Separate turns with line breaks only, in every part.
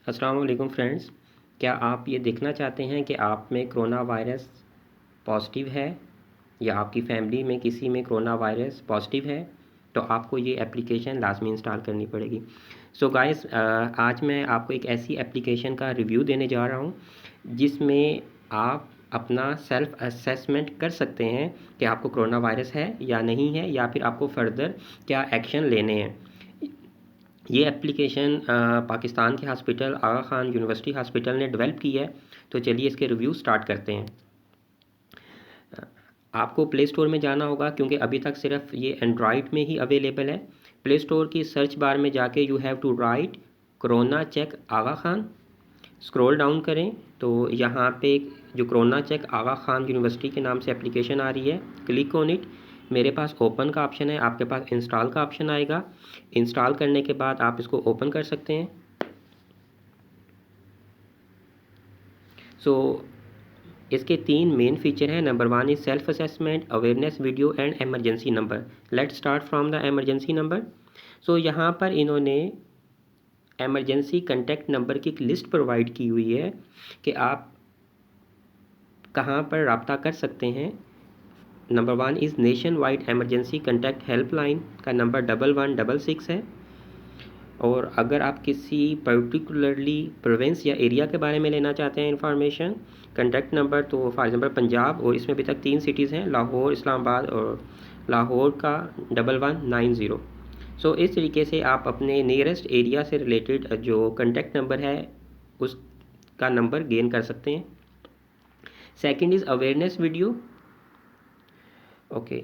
अस्सलाम वालेकुम फ्रेंड्स। क्या आप ये देखना चाहते हैं कि आप में कोरोना वायरस पॉजिटिव है या आपकी फैमिली में किसी में कोरोना वायरस पॉजिटिव है? तो आपको ये एप्लीकेशन लाजमी इंस्टॉल करनी पड़ेगी। सो गाइस, आज मैं आपको एक ऐसी एप्लीकेशन का रिव्यू देने जा रहा हूँ जिसमें आप अपना सेल्फ असेसमेंट कर सकते हैं कि आपको कोरोना वायरस है या नहीं है, या फिर आपको फर्दर क्या एक्शन लेने हैं। ये एप्लीकेशन पाकिस्तान के हॉस्पिटल आगा खान यूनिवर्सिटी हॉस्पिटल ने डेवलप की है। तो चलिए इसके रिव्यू स्टार्ट करते हैं। आपको प्ले स्टोर में जाना होगा क्योंकि अभी तक सिर्फ ये एंड्रॉयड में ही अवेलेबल है। प्ले स्टोर की सर्च बार में जाके you have to write corona check Aga Khan, scroll down करें तो यहाँ पे जो corona check Aga Khan university के नाम से एप्लीकेशन आ रही है, क्लिक ऑन इट। मेरे पास ओपन का ऑप्शन है, आपके पास इंस्टॉल का ऑप्शन आएगा। इंस्टॉल करने के बाद आप इसको ओपन कर सकते हैं। सो इसके 3 मेन फीचर हैं। Number 1 is self assessment, awareness video and emergency number. Let's start from the emergency number. So यहाँ पर इन्होंने एमरजेंसी कॉन्टैक्ट नंबर की एक लिस्ट प्रोवाइड की हुई है कि आप कहाँ पर रब्ता कर सकते हैं। Number 1 is nation wide emergency contact helpline का नंबर 1166 है। और अगर आप किसी पर्टिकुलरली प्रोविंस या एरिया के बारे में लेना चाहते हैं इंफॉर्मेशन, कॉन्टैक्ट नंबर, तो फॉर एग्जांपल पंजाब, और इसमें अभी तक 3 सिटीज़ हैं, लाहौर, इस्लामाबाद, और लाहौर का 1190। सो इस तरीके से आप अपने नियरेस्ट एरिया से रिलेटेड जो कॉन्टैक्ट नंबर है उसका नंबर गेन कर सकते हैं। Second is awareness video. Okay,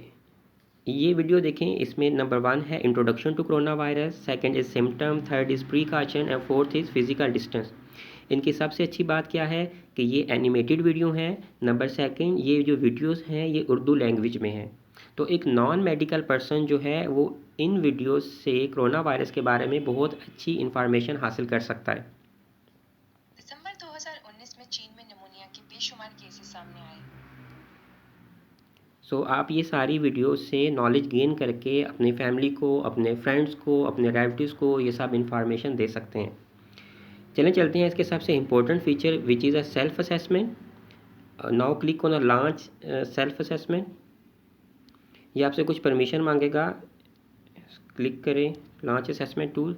ये वीडियो देखें। इसमें नंबर 1 है introduction to corona virus, second is symptom, third is precaution and fourth is physical distance. इनकी सबसे अच्छी बात क्या है कि ये एनिमेटेड वीडियो हैं। नंबर सेकंड, ये जो वीडियोस हैं ये उर्दू लैंग्वेज में हैं। तो एक नॉन मेडिकल पर्सन जो है वो इन वीडियोस से कोरोना वायरस के बारे में बहुत अच्छी इंफॉर्मेशन हासिल कर सकता है।
दिसंबर 2019 में चीन में निमोनिया के बेशुमार केसेस सामने आए।
सो आप ये सारी वीडियोस से नॉलेज गेन करके अपने फैमिली को, अपने फ्रेंड्स को, अपने रिलेटिव्स को ये सब इंफॉर्मेशन दे सकते हैं। चलते हैं इसके सबसे important feature which is a self assessment. Now click on a launch self assessment. ये आपसे कुछ परमिशन मांगेगा, क्लिक करें लॉन्च असेसमेंट टूल।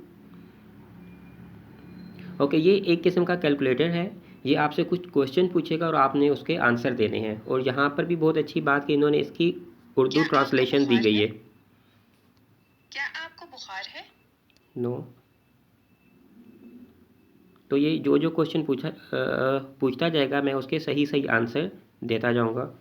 ओके, ये एक किस्म का कैलकुलेटर है। ये आपसे कुछ क्वेश्चन पूछेगा और आपने उसके आंसर देने हैं। और यहाँ पर भी बहुत अच्छी बात कि इन्होंने इसकी उर्दू ट्रांसलेशन दी गई है।
क्या आपको बुखार है?
नो। तो ये जो जो क्वेश्चन पूछता जाएगा मैं उसके सही सही आंसर देता जाऊंगा।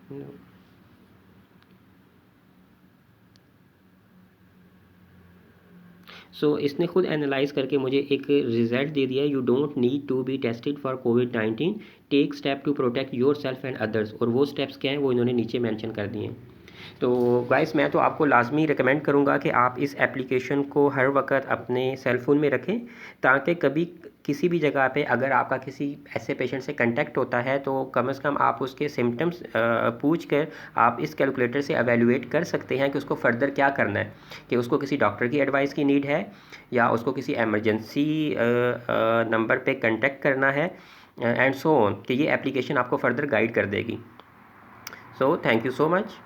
No. सो इसने खुद एनालाइज करके मुझे एक रिजल्ट दे दिया। You don't need to be tested for कोविड-19, take step to protect your self and others. और वो स्टेप्स क्या हैं वो इन्होंने नीचे मेंशन कर दिए हैं। तो गाइस, मैं तो आपको लाजमी रिकमेंड करूँगा कि आप इस एप्लीकेशन को हर वक्त अपने सेल फ़ोन में रखें, ताकि कभी किसी भी जगह पे अगर आपका किसी ऐसे पेशेंट से कांटेक्ट होता है तो कम से कम आप उसके सिम्टम्स पूछ कर आप इस कैलकुलेटर से एवेलुएट कर सकते हैं कि उसको फ़र्दर क्या करना है, कि उसको किसी डॉक्टर की एडवाइस की नीड है या उसको किसी एमरजेंसी नंबर पे कांटेक्ट करना है एंड सो ऑन, कि ये एप्लीकेशन आपको फ़र्दर गाइड कर देगी। So thank you so much.